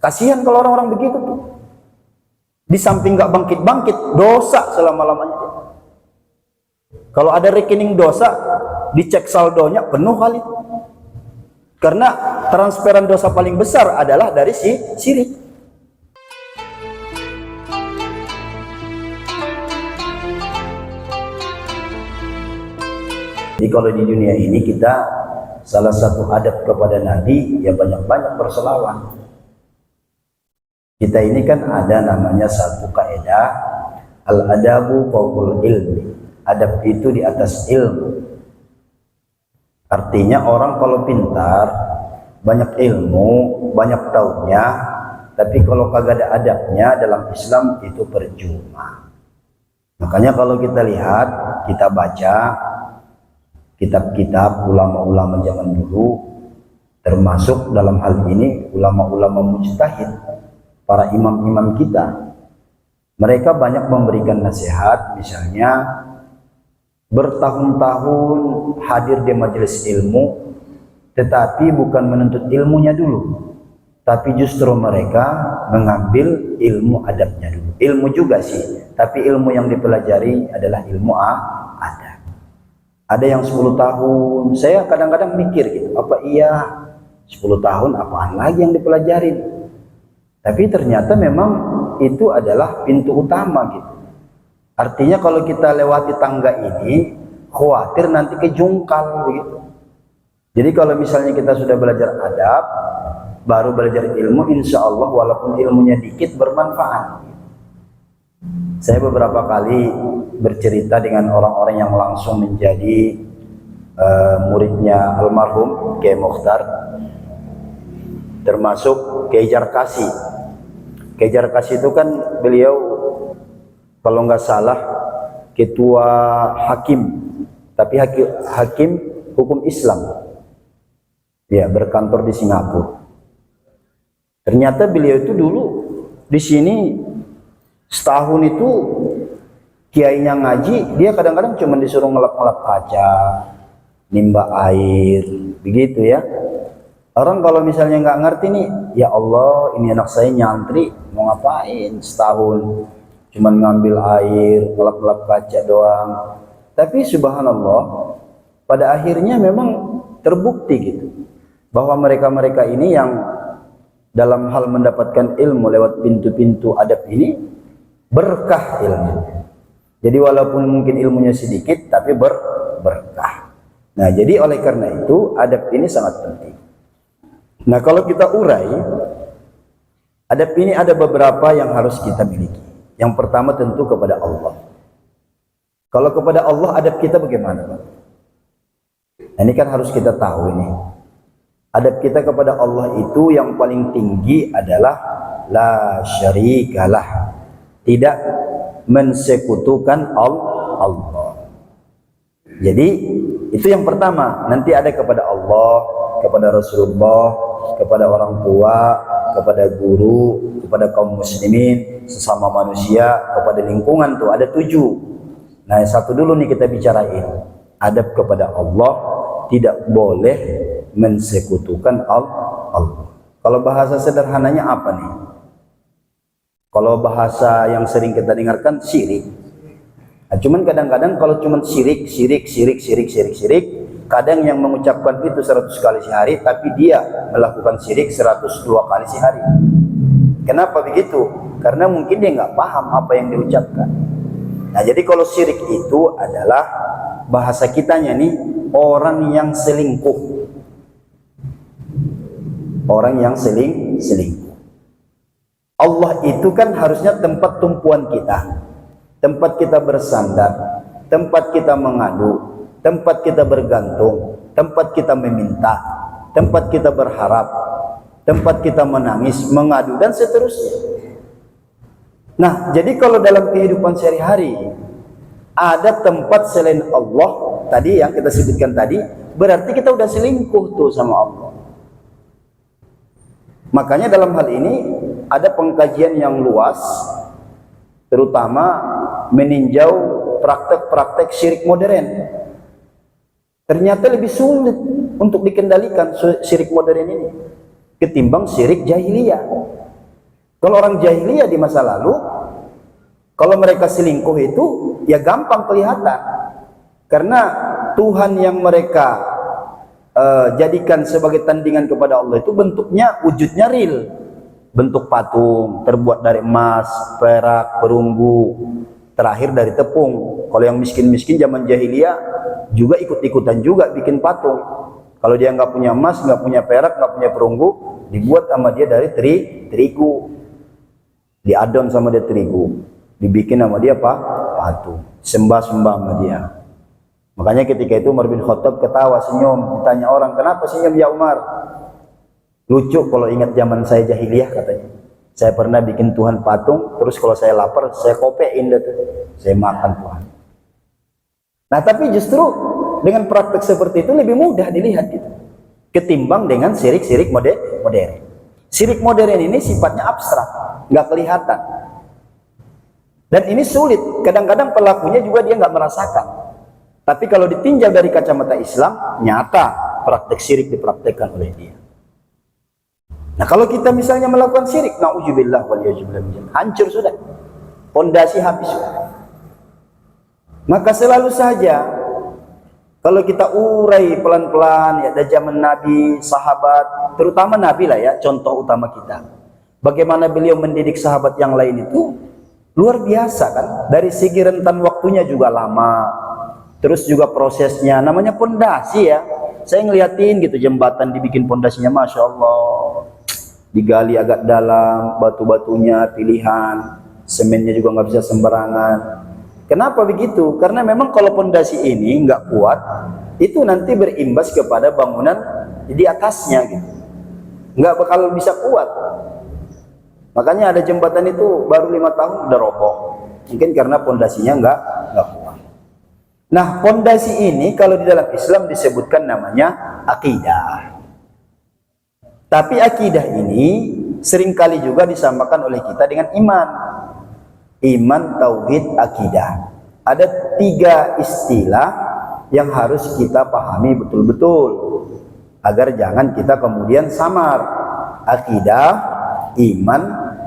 Kasihan kalau orang-orang begitu tuh. Di samping nggak bangkit-bangkit, dosa selama-lamanya. Kalau ada rekening dosa, dicek saldonya penuh kali. Karena transferan dosa paling besar adalah dari syirik. Jadi kalau di dunia ini kita salah satu adab kepada Nabi ya banyak-banyak berselawat. Kita ini kan ada namanya satu kaidah al-adabu fawqul ilmi. Adab itu di atas ilmu. Artinya orang kalau pintar, banyak ilmu, banyak taunya, tapi kalau kagak ada adabnya dalam Islam itu percuma. Makanya kalau kita lihat, kita baca kitab-kitab ulama-ulama zaman dulu, termasuk dalam hal ini ulama-ulama mujtahid, para imam-imam kita, mereka banyak memberikan nasihat. Misalnya bertahun-tahun hadir di majelis ilmu, tetapi bukan menuntut ilmunya dulu, tapi justru mereka mengambil ilmu adabnya dulu. Ilmu juga sih, tapi ilmu yang dipelajari adalah ilmu adab. Ada yang 10 tahun, saya kadang-kadang mikir gitu, apa iya 10 tahun apaan lagi yang dipelajarin? Tapi ternyata memang itu adalah pintu utama gitu. Artinya kalau kita lewati tangga ini, khawatir nanti kejungkal begitu. Jadi kalau misalnya kita sudah belajar adab, baru belajar ilmu, insya Allah walaupun ilmunya dikit bermanfaat. Saya beberapa kali bercerita dengan orang-orang yang langsung menjadi muridnya almarhum Kiai Mokhtar, termasuk Kiai Jarkasi. Kiai Jarkasi itu kan beliau kalau nggak salah ketua hakim, tapi hakim hukum Islam, ya, berkantor di Singapura. Ternyata beliau itu dulu di sini setahun itu kiainya ngaji, dia kadang-kadang cuma disuruh ngelap-ngelap kaca, nimba air, begitu ya. Orang kalau misalnya nggak ngerti nih, ya Allah ini anak saya nyantri, mau ngapain setahun? Cuman ngambil air, ngelap-ngelap kaca doang. Tapi subhanallah, pada akhirnya memang terbukti gitu, bahwa mereka-mereka ini yang dalam hal mendapatkan ilmu lewat pintu-pintu adab ini, berkah ilmu. Jadi walaupun mungkin ilmunya sedikit, tapi berkah. Nah, jadi oleh karena itu adab ini sangat penting. Nah, kalau kita urai, adab ini ada beberapa yang harus kita miliki. Yang pertama tentu kepada Allah. Kalau kepada Allah adab kita bagaimana, Pak? Nah, ini kan harus kita tahu ini. Adab kita kepada Allah itu yang paling tinggi adalah la syarikalah. Tidak mensekutukan Allah. Jadi itu yang pertama. Nanti ada kepada Allah, kepada Rasulullah, kepada orang tua, kepada guru, kepada kaum muslimin, sesama manusia, kepada lingkungan, tuh ada 7. Nah, satu dulu nih kita bicarain. Adab kepada Allah, tidak boleh mensekutukan Allah. Kalau bahasa sederhananya apa nih? Kalau bahasa yang sering kita dengarkan syirik. Nah, cuman kadang-kadang kalau cuman syirik, kadang yang mengucapkan itu 100 kali sehari, tapi dia melakukan syirik 102 kali sehari. Kenapa begitu? Karena mungkin dia nggak paham apa yang diucapkan. Nah, jadi kalau syirik itu adalah bahasa kitanya nih, orang yang selingkuh. Orang yang selingkuh. Allah itu kan harusnya tempat tumpuan kita, tempat kita bersandar, tempat kita mengadu, tempat kita bergantung, tempat kita meminta, tempat kita berharap, tempat kita menangis, mengadu, dan seterusnya. Nah, jadi kalau dalam kehidupan sehari-hari ada tempat selain Allah, tadi yang kita sebutkan tadi, berarti kita udah selingkuh tuh sama Allah. Makanya dalam hal ini ada pengkajian yang luas, terutama meninjau praktek-praktek syirik modern. Ternyata lebih sulit untuk dikendalikan syirik modern ini ketimbang syirik jahiliyah. Kalau orang jahiliyah di masa lalu, kalau mereka selingkuh itu ya gampang kelihatan, karena Tuhan yang mereka jadikan sebagai tandingan kepada Allah itu bentuknya, wujudnya real, bentuk patung terbuat dari emas, perak, perunggu, terakhir dari tepung. Kalau yang miskin-miskin zaman jahiliyah juga ikut-ikutan juga bikin patung. Kalau dia nggak punya emas, nggak punya perak, nggak punya perunggu, dibuat sama dia dari terigu, diadon sama dia terigu, dibikin sama dia apa? Patung, sembah-sembah sama dia. Makanya ketika itu Umar bin Khattab ketawa, senyum. Ditanya orang, kenapa senyum ya Umar? Lucu kalau ingat zaman saya jahiliyah, katanya. Saya pernah bikin Tuhan patung, terus kalau saya lapar, saya kopein itu, saya makan Tuhan. Nah tapi justru dengan praktek seperti itu lebih mudah dilihat gitu, ketimbang dengan syirik-syirik modern. Syirik modern ini sifatnya abstrak, nggak kelihatan. Dan ini sulit, kadang-kadang pelakunya juga dia nggak merasakan. Tapi kalau ditinjau dari kacamata Islam, nyata praktek syirik dipraktekkan oleh dia. Nah kalau kita misalnya melakukan syirik, na'udzubillah wal ya'udzubillah, hancur sudah, pondasi habis sudah. Maka selalu saja kalau kita urai pelan-pelan ya, dari zaman Nabi, sahabat, terutama Nabi lah ya, contoh utama kita. Bagaimana beliau mendidik sahabat yang lain itu luar biasa kan, dari segi rentan waktunya juga lama. Terus juga prosesnya, namanya pondasi ya. Saya ngeliatin gitu jembatan dibikin pondasinya, masya Allah, digali agak dalam, batu-batunya pilihan, semennya juga nggak bisa sembarangan. Kenapa begitu? Karena memang kalau pondasi ini nggak kuat, itu nanti berimbas kepada bangunan di atasnya gitu, nggak bakal bisa kuat. Makanya ada jembatan itu baru 5 tahun udah roboh, mungkin karena pondasinya nggak kuat. Nah, pondasi ini kalau di dalam Islam disebutkan namanya akidah. Tapi akidah ini seringkali juga disamakan oleh kita dengan iman. Iman, tauhid, akidah. Ada 3 istilah yang harus kita pahami betul-betul agar jangan kita kemudian samar. Akidah, iman,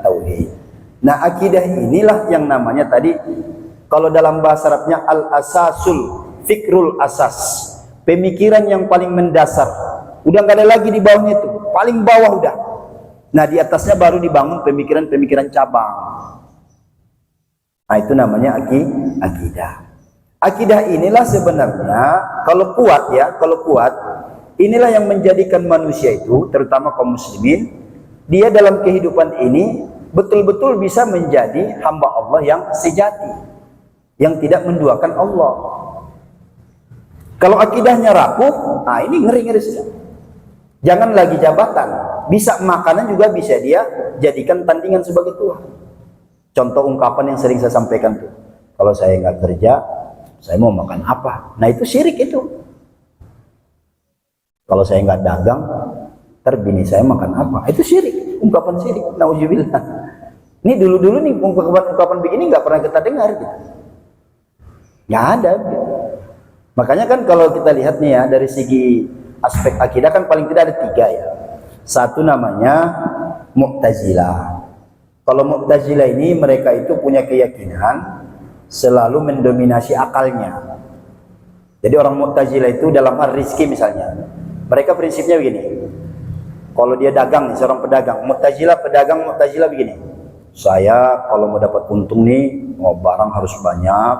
tauhid. Nah, akidah inilah yang namanya tadi, kalau dalam bahasa Arabnya al-asasul, fikrul asas, pemikiran yang paling mendasar. Udah nggak ada lagi di bawahnya itu, paling bawah udah. Nah di atasnya baru dibangun pemikiran-pemikiran cabang. Nah itu namanya akidah. Akidah inilah sebenarnya kalau kuat ya, kalau kuat, inilah yang menjadikan manusia itu, terutama kaum muslimin, dia dalam kehidupan ini betul-betul bisa menjadi hamba Allah yang sejati, yang tidak menduakan Allah. Kalau akidahnya rapuh, nah ini ngeri-ngeri sudah. Jangan lagi jabatan, bisa makanan juga bisa dia jadikan tandingan sebagai Tuhan. Contoh ungkapan yang sering saya sampaikan tuh, kalau saya nggak kerja, saya mau makan apa? Nah itu syirik itu. Kalau saya nggak dagang, terbini saya makan apa? Itu syirik, ungkapan syirik. Nauzubillah. Ini dulu-dulu nih ungkapan begini nggak pernah kita dengar gitu. Nggak ada. Makanya kan kalau kita lihat nih ya, dari segi aspek akidah kan paling tidak ada 3 ya. Satu namanya Mu'tazilah. Kalau Mu'tazilah ini mereka itu punya keyakinan selalu mendominasi akalnya. Jadi orang Mu'tazilah itu dalam hal rizki misalnya, mereka prinsipnya begini. Kalau dia dagang nih, seorang pedagang, Mu'tazilah begini. Saya kalau mau dapat untung nih, mau barang harus banyak,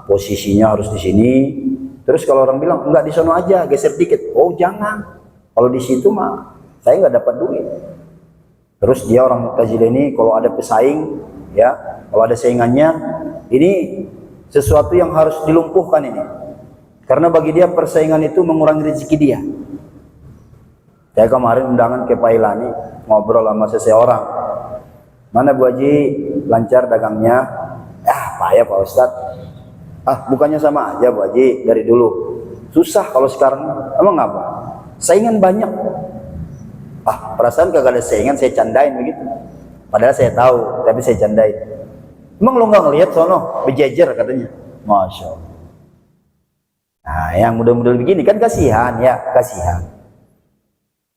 posisinya harus di sini. Terus kalau orang bilang enggak, di sono aja, geser dikit. Oh jangan, kalau di situ mah saya nggak dapat duit. Terus dia orang Mu'tazilah ini kalau ada pesaing, ya, kalau ada saingannya, ini sesuatu yang harus dilumpuhkan ini. Karena bagi dia persaingan itu mengurangi rezeki dia. Saya kemarin undangan ke Pailani, ngobrol sama seseorang. Mana Bu Haji, lancar dagangnya? Payah Pak Ustadz. Bukannya sama aja Bu Haji dari dulu. Susah kalau sekarang. Emang apa? Saingan banyak. Perasaan kagak ada saingan, saya candain begitu. Padahal saya tahu, tapi saya candain. Emang lo nggak ngelihat sono bejejer katanya. Masya Allah. Nah, yang mudah-mudahan begini kan kasihan ya, kasihan.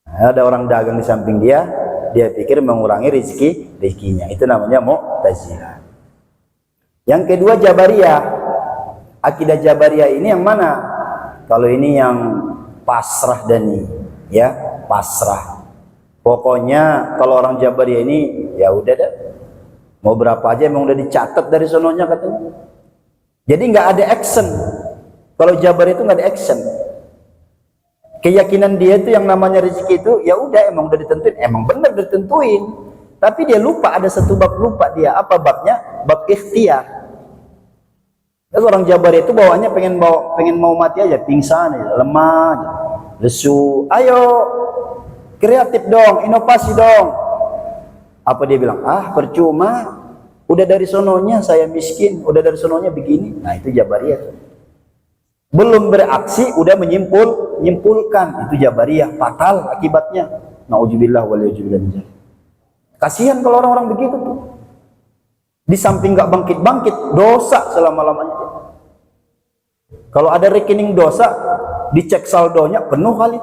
Nah, ada orang dagang di samping dia pikir mengurangi rezeki rezekinya. Itu namanya Mu'tazilah. Yang kedua Jabariyah. Akidah Jabariyah ini yang mana? Kalau ini yang pasrah dani, ya, pasrah. Pokoknya kalau orang Jabariyah ini ya udah dah. Mau berapa aja emang udah dicatat dari sononya katanya. Jadi nggak ada action. Kalau Jabar itu nggak ada action. Keyakinan dia itu yang namanya rezeki itu ya udah emang udah ditentuin, emang benar ditentuin. Tapi dia lupa, ada satu bab lupa dia. Apa babnya? Bab ikhtiar. Terus orang Jabar itu bawaannya pengen mau mati aja, pingsan aja, lemah aja, lesu. Ayo kreatif dong, inovasi dong. Apa dia bilang? Ah, percuma. Udah dari sononya saya miskin, udah dari sononya begini. Nah, itu Jabariyah. Belum beraksi udah menyimpulkan, itu Jabariyah, fatal akibatnya. Nauzubillah wal a'udzubillah. Kasihan kalau orang-orang begitu tuh. Di samping nggak bangkit-bangkit, dosa selama-lamanya. Kalau ada rekening dosa, dicek saldonya penuh kali.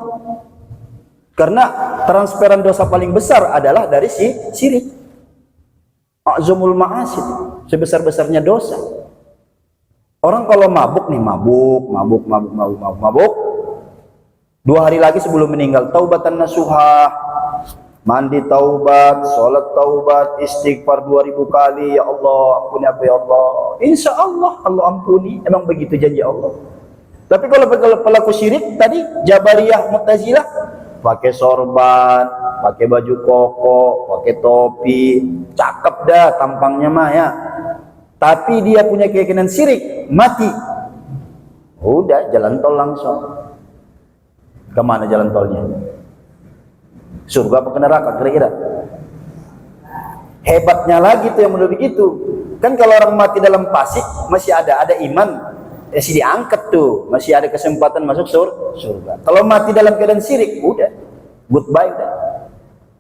Karena transferan dosa paling besar adalah dari syirik. A'zamul ma'asid, sebesar-besarnya dosa. Orang kalau mabuk nih, mabuk. 2 hari lagi sebelum meninggal, taubatan nasuha, mandi taubat, sholat taubat, istighfar 2000 kali, ya Allah ampuni apa ya Allah. Insya Allah Allah ampuni, emang begitu janji Allah. Tapi kalau pelaku syirik tadi Jabariyah, Mu'tazilah, pakai sorban, pakai baju koko, pakai topi, cakep dah tampangnya mah ya. Tapi dia punya keyakinan syirik, mati. Udah jalan tol langsung. Kemana jalan tolnya? Surga apa ke neraka kira-kira? Hebatnya lagi tuh yang menurut begitu. Kan kalau orang mati dalam fasik masih ada iman, masih diangkat tuh, masih ada kesempatan masuk surga. Kalau mati dalam keadaan syirik, udah goodbye udah.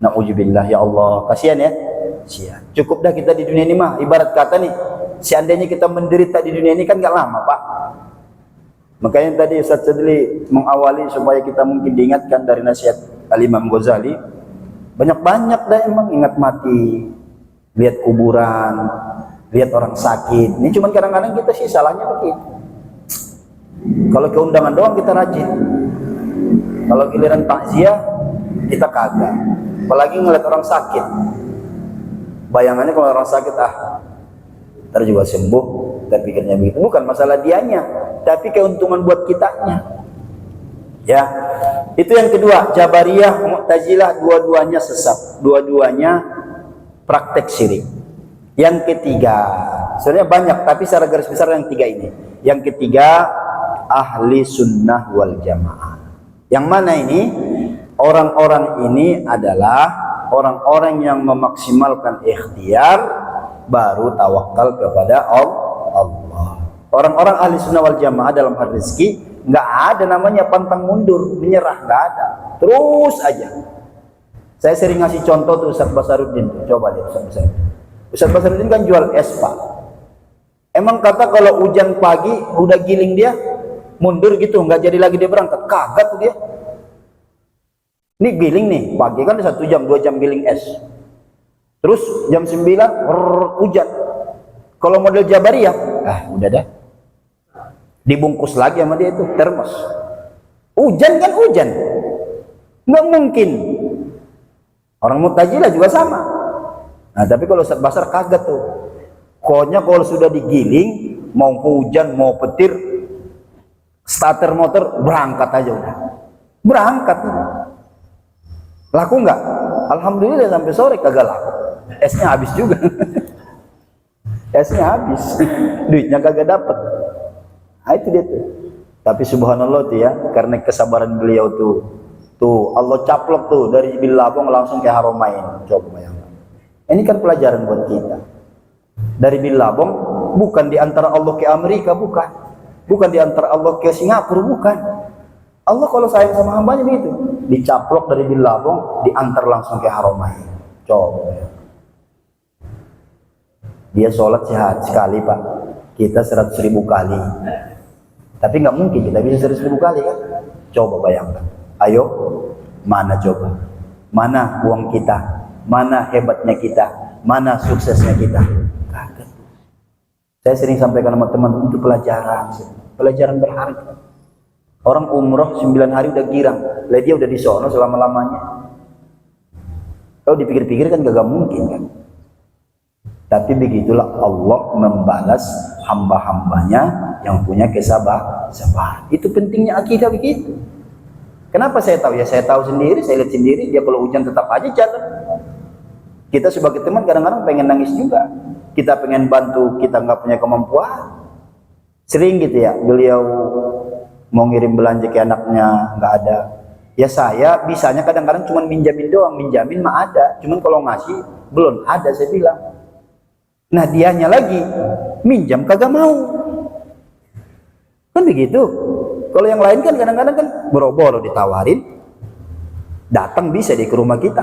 Nauzubillah ya Allah, kasihan ya. Kasihan. Cukup dah kita di dunia ini mah, ibarat kata nih, seandainya kita menderita di dunia ini kan gak lama Pak. Makanya tadi Ustaz Sadli mengawali supaya kita mungkin diingatkan dari nasihat Al-Imam Ghazali. Banyak-banyak dah emang ingat mati, lihat kuburan, lihat orang sakit. Ini cuman kadang-kadang kita sih salahnya begitu. Kalau keundangan doang kita rajin. Kalau giliran takziah kita kagak. Apalagi ngeliat orang sakit. Bayangannya kalau orang sakit ntar juga sembuh, dan pikirnya begitu. Bukan masalah dianya, tapi keuntungan buat kitanya. Ya, itu yang kedua. Jabariyah, Mu'tazilah, dua-duanya sesat, dua-duanya praktek syirik. Yang ketiga, sebenarnya banyak, tapi secara garis besar yang tiga ini. Yang ketiga, ahli sunnah wal jamaah. Yang mana ini? Orang-orang ini adalah orang-orang yang memaksimalkan ikhtiar, baru tawakal kepada Allah. Orang-orang ahli sunnah wal jamaah dalam hal rezeki nggak ada namanya pantang mundur, menyerah, nggak ada. Terus aja. Saya sering ngasih contoh tuh Ustaz Basaruddin. Coba lihat Ustaz Basaruddin kan jual es Pak. Emang kata kalau hujan pagi udah giling dia mundur gitu, nggak jadi lagi dia berangkat? Kagak tuh dia. Ini giling nih, pagi kan 1 jam 2 jam giling es. Terus jam 9 hujan. Kalau model Jabariyah, udah dah. Dibungkus lagi sama dia itu termos. Hujan kan hujan. Nggak mungkin. Orang Mu'tazilah juga sama. Nah, tapi kalau Ustaz Basar kaget tuh. Pokoknya kalau sudah digiling, mau hujan, mau petir, starter motor berangkat aja udah. Berangkat. Laku nggak? Alhamdulillah sampai sore kagak laku. Esnya habis juga. Esnya habis. Duitnya kagak dapet. Nah, itu dia tuh. Tapi subhanallah tuh ya, karena kesabaran beliau tuh Allah caplok tuh dari Billabong langsung ke Haramain. Coba bayangkan. Ini kan pelajaran buat kita. Dari Billabong bukan di antara Allah ke Amerika, bukan. Bukan di antara Allah ke Singapura, bukan. Allah kalau sayang sama hambanya begitu, dicaplok dari Billabong, diantar langsung ke Haramain. Coba. Dia sholat sehat sekali Pak, kita 100.000 kali. Tapi nggak mungkin kita bisa 100.000 kali kan? Coba bayangkan. Ayo, mana coba? Mana uang kita? Mana hebatnya kita? mana suksesnya kita? Kagak. Saya sering sampaikan sama teman-teman itu pelajaran berharga. Orang umroh 9 hari udah girang, lah dia udah di sono selama-lamanya. Kalau dipikir-pikir kan gak mungkin kan. Tapi begitulah Allah membalas hamba-hambanya yang punya kesabaran. Itu pentingnya akidah begitu. Kenapa saya tahu? Ya saya tahu sendiri, saya lihat sendiri, dia kalau hujan tetap aja jalan. Kita sebagai teman kadang-kadang pengen nangis juga. Kita pengen bantu, kita nggak punya kemampuan. Sering gitu ya, beliau mau ngirim belanja ke anaknya, nggak ada. Ya saya bisanya kadang-kadang cuma minjamin doang, minjamin mah ada. Cuman kalau ngasih, belum ada saya bilang. Nah dianya lagi, minjam kagak mau. Kan begitu. Kalau yang lain kan kadang-kadang kan boro-boro ditawarin. Datang bisa di ke rumah kita.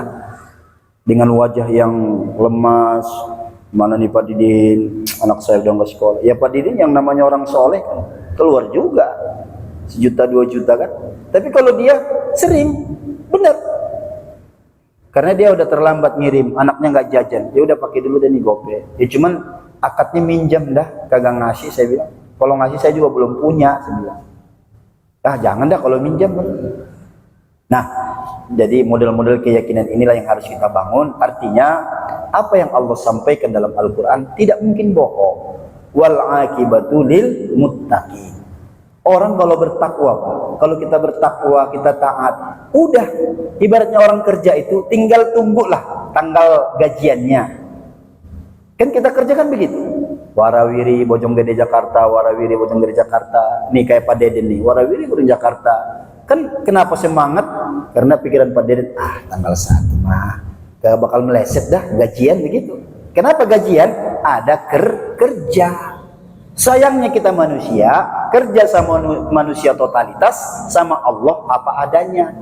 Dengan wajah yang lemas. Mana nih Pak Didin, anak saya udah nggak sekolah. Ya Pak Didin yang namanya orang soleh kan keluar juga. 1 juta 2 juta kan. Tapi kalau dia sering, benar. Karena dia udah terlambat ngirim, anaknya nggak jajan, dia udah pakai dulu dan GoPay. Ya cuman akadnya minjam dah, kagak ngasih saya bilang. Kalau ngasih saya juga belum punya, saya bilang. Ah jangan dah kalau minjam. Nah, jadi model-model keyakinan inilah yang harus kita bangun. Artinya apa yang Allah sampaikan dalam Al-Quran tidak mungkin bohong. Wal akibatu lil muttaqin. Orang kalau bertakwa, kalau kita bertakwa, kita taat, udah ibaratnya orang kerja itu tinggal tunggulah tanggal gajiannya. Kan kita kerja kan begitu. Warawiri Bojonggede Jakarta, Warawiri Bojonggede Jakarta. Nih kayak Pak Deden nih, Warawiri Bojonggede Jakarta. Kan kenapa semangat? Karena pikiran Pak Deden, tanggal 1 mah gak bakal meleset dah gajian begitu. Kenapa gajian? Ada kerja. Sayangnya kita manusia, kerja sama manusia totalitas, sama Allah apa adanya.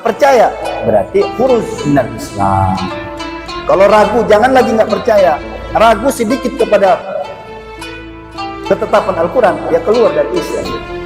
Percaya, berarti huruf minal Islam. Kalau ragu, jangan lagi nggak percaya. Ragu sedikit kepada ketetapan Al-Quran, ya keluar dari Islam.